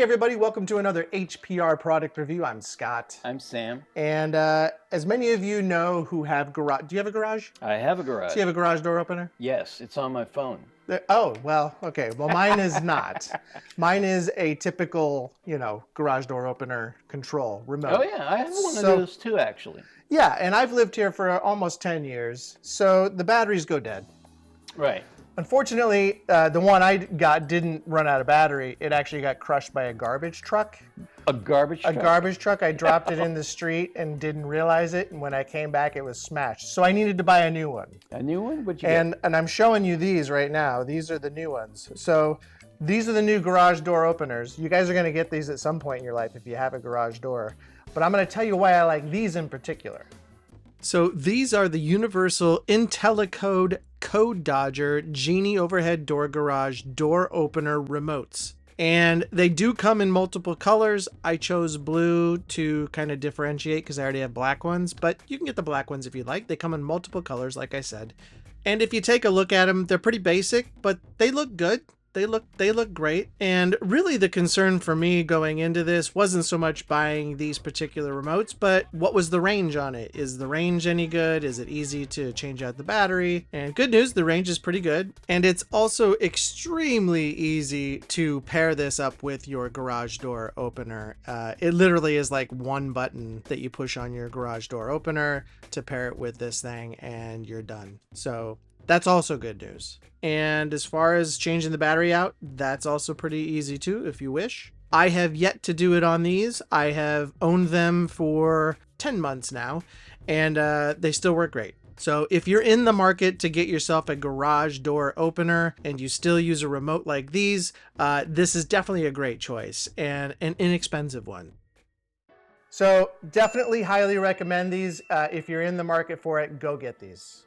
everybody, welcome to another HPR product review. I'm Scott. I'm Sam. And as many of you know who have garage, do you have a garage? I have a garage. Do you have a garage door opener? Yes, it's on my phone. Oh, well, okay. Well, mine is not. Mine is a typical, garage door opener control remote. Oh yeah, I have one of those too, actually. Yeah, and I've lived here for almost 10 years, so the batteries go dead. Right. Unfortunately, the one I got didn't run out of battery. It actually got crushed by a garbage truck. A garbage truck? A garbage truck. I dropped it in the street and didn't realize it. And when I came back, it was smashed. So I needed to buy a new one. A new one? What'd you get? And I'm showing you these right now. These are the new ones. So these are the new garage door openers. You guys are going to get these at some point in your life if you have a garage door. But I'm going to tell you why I like these in particular. So these are the universal IntelliCode Code Dodger Genie Overhead Door Garage Door Opener remotes. And they do come in multiple colors. I chose blue to kind of differentiate because I already have black ones, but you can get the black ones if you'd like. They come in multiple colors, like I said. And if you take a look at them, they're pretty basic, but they look good. They look great. And really the concern for me going into this wasn't so much buying these particular remotes, but what was the range on it? Is the range any good? Is it easy to change out the battery? And good news, the range is pretty good. And it's also extremely easy to pair this up with your garage door opener. It literally is like one button that you push on your garage door opener to pair it with this thing and you're done. So that's also good news. And as far as changing the battery out, that's also pretty easy too, if you wish. I have yet to do it on these. I have owned them for 10 months now, and they still work great. So if you're in the market to get yourself a garage door opener and you still use a remote like these, this is definitely a great choice and an inexpensive one. So definitely highly recommend these. If you're in the market for it, go get these.